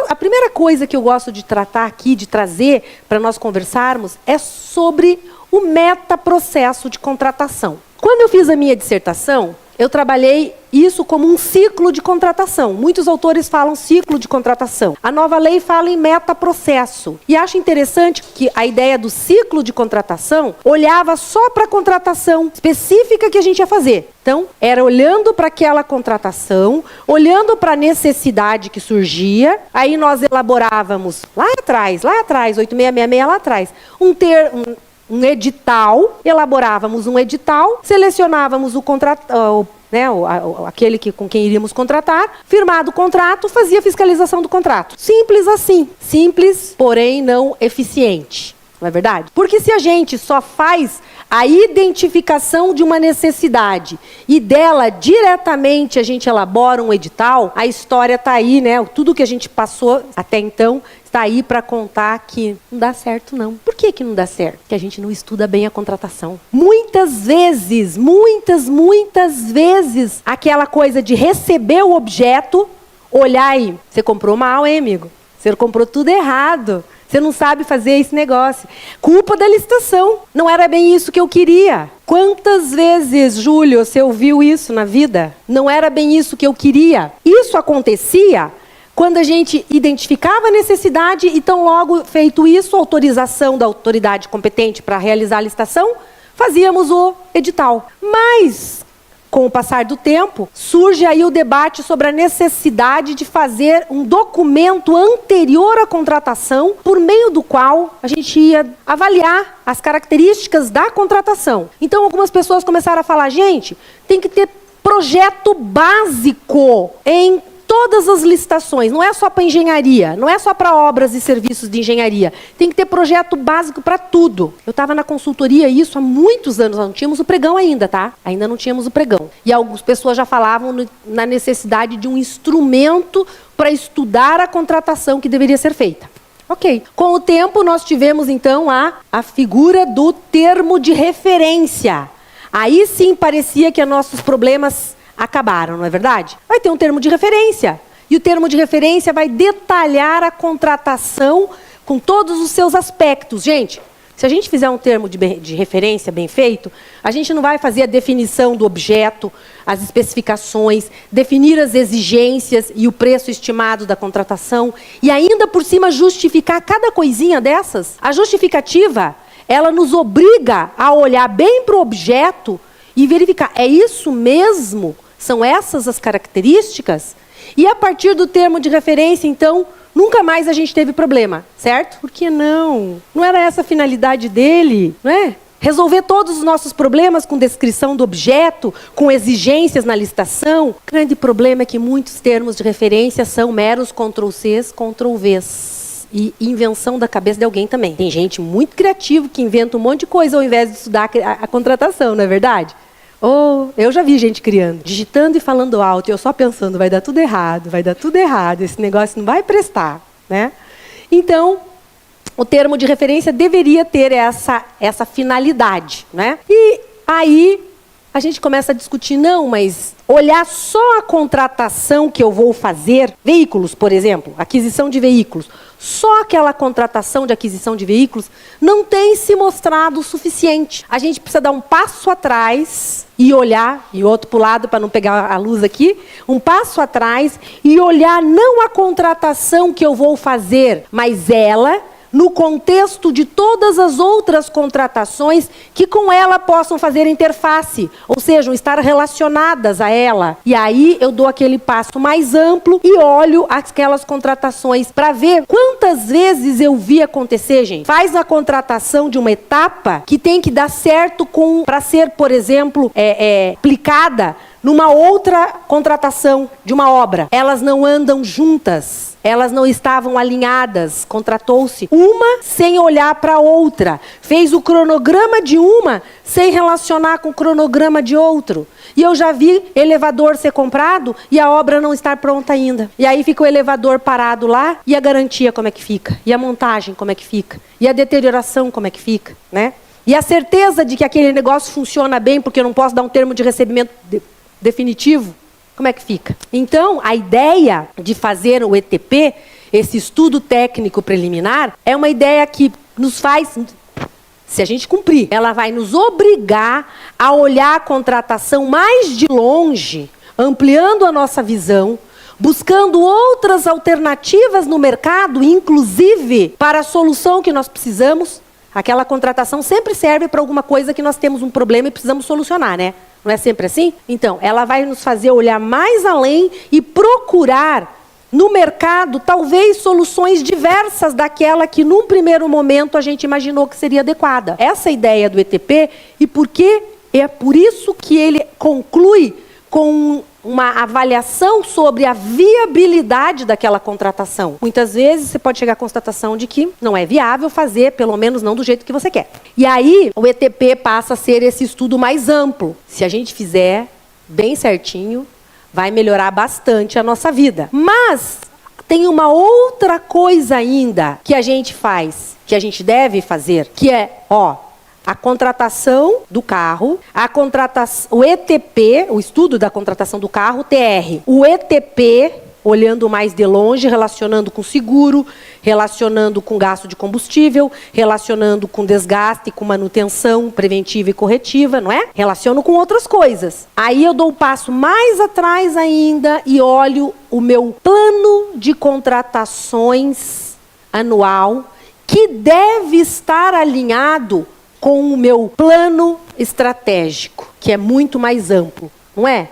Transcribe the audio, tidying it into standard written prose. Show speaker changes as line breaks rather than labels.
A primeira coisa que eu gosto de tratar aqui, de trazer para nós conversarmos, é sobre o metaprocesso de contratação. Quando eu fiz a minha dissertação, eu trabalhei isso como um ciclo de contratação. Muitos autores falam ciclo de contratação. A nova lei fala em metaprocesso. E acho interessante que a ideia do ciclo de contratação olhava só para a contratação específica que a gente ia fazer. Então, era olhando para aquela contratação, olhando para a necessidade que surgia, aí nós elaborávamos lá atrás, 8666 lá atrás, um edital, elaborávamos um edital, selecionávamos aquele com quem iríamos contratar, firmado o contrato, fazia fiscalização do contrato. Simples assim. Simples, porém não eficiente. Não é verdade? Porque se a gente só faz a identificação de uma necessidade e dela diretamente a gente elabora um edital, a história está aí, né? Tudo que a gente passou até então está aí para contar que não dá certo, não. Por que não dá certo? Porque a gente não estuda bem a contratação. Muitas vezes, aquela coisa de receber o objeto, olhar aí, você comprou mal, hein, amigo? Você comprou tudo errado. Você não sabe fazer esse negócio. Culpa da licitação. Não era bem isso que eu queria. Quantas vezes, Júlio, você ouviu isso na vida? Não era bem isso que eu queria. Isso acontecia quando a gente identificava a necessidade e tão logo feito isso, autorização da autoridade competente para realizar a licitação, fazíamos o edital. Mas, com o passar do tempo, surge aí o debate sobre a necessidade de fazer um documento anterior à contratação, por meio do qual a gente ia avaliar as características da contratação. Então, algumas pessoas começaram a falar, gente, tem que ter projeto básico em todas as licitações, não é só para engenharia, não é só para obras e serviços de engenharia. Tem que ter projeto básico para tudo. Eu estava na consultoria, isso há muitos anos, não tínhamos o pregão ainda, tá? Ainda não tínhamos o pregão. E algumas pessoas já falavam na necessidade de um instrumento para estudar a contratação que deveria ser feita. Ok. Com o tempo, nós tivemos, então, a figura do termo de referência. Aí sim parecia que nossos problemas acabaram, não é verdade? Vai ter um termo de referência. E o termo de referência vai detalhar a contratação com todos os seus aspectos. Gente, se a gente fizer um termo de referência bem feito, a gente não vai fazer a definição do objeto, as especificações, definir as exigências e o preço estimado da contratação e ainda por cima justificar cada coisinha dessas. A justificativa, ela nos obriga a olhar bem para o objeto e verificar, é isso mesmo? São essas as características? E a partir do termo de referência, então, nunca mais a gente teve problema, certo? Por que não? Não era essa a finalidade dele, não é? Resolver todos os nossos problemas com descrição do objeto, com exigências na licitação. O grande problema é que muitos termos de referência são meros Ctrl+C, Ctrl+V. E invenção da cabeça de alguém também. Tem gente muito criativa que inventa um monte de coisa ao invés de estudar a contratação, não é verdade? Eu já vi gente criando, digitando e falando alto, e eu só pensando, vai dar tudo errado, esse negócio não vai prestar, né? Então, o termo de referência deveria ter essa finalidade, né? E aí a gente começa a discutir, não, mas olhar só a contratação que eu vou fazer, veículos, por exemplo, aquisição de veículos, só aquela contratação de aquisição de veículos não tem se mostrado o suficiente. A gente precisa dar um passo atrás e olhar, e outro para o lado para não pegar a luz aqui, um passo atrás e olhar não a contratação que eu vou fazer, mas ela no contexto de todas as outras contratações que com ela possam fazer interface, ou seja, estar relacionadas a ela. E aí eu dou aquele passo mais amplo e olho aquelas contratações para ver quantas vezes eu vi acontecer, gente. Faz a contratação de uma etapa que tem que dar certo para ser, por exemplo, aplicada numa outra contratação de uma obra. Elas não andam juntas. Elas não estavam alinhadas, contratou-se uma sem olhar para a outra. Fez o cronograma de uma sem relacionar com o cronograma de outro. E eu já vi elevador ser comprado e a obra não estar pronta ainda. E aí fica o elevador parado lá e a garantia como é que fica? E a montagem como é que fica? E a deterioração como é que fica? Né? E a certeza de que aquele negócio funciona bem porque eu não posso dar um termo de recebimento definitivo? Como é que fica? Então, a ideia de fazer o ETP, esse estudo técnico preliminar, é uma ideia que nos faz, se a gente cumprir, ela vai nos obrigar a olhar a contratação mais de longe, ampliando a nossa visão, buscando outras alternativas no mercado, inclusive para a solução que nós precisamos. Aquela contratação sempre serve para alguma coisa que nós temos um problema e precisamos solucionar, né? Não é sempre assim? Então, ela vai nos fazer olhar mais além e procurar no mercado, talvez, soluções diversas daquela que, num primeiro momento, a gente imaginou que seria adequada. Essa é a ideia do ETP, e por que é por isso que ele conclui com uma avaliação sobre a viabilidade daquela contratação. Muitas vezes você pode chegar à constatação de que não é viável fazer, pelo menos não do jeito que você quer. E aí o ETP passa a ser esse estudo mais amplo. Se a gente fizer bem certinho, vai melhorar bastante a nossa vida. Mas tem uma outra coisa ainda que a gente faz, que a gente deve fazer, que é, a contratação do carro, o ETP, o estudo da contratação do carro, TR. O ETP, olhando mais de longe, relacionando com seguro, relacionando com gasto de combustível, relacionando com desgaste, com manutenção preventiva e corretiva, não é? Relaciono com outras coisas. Aí eu dou um passo mais atrás ainda e olho o meu plano de contratações anual, que deve estar alinhado com o meu plano estratégico, que é muito mais amplo, não é?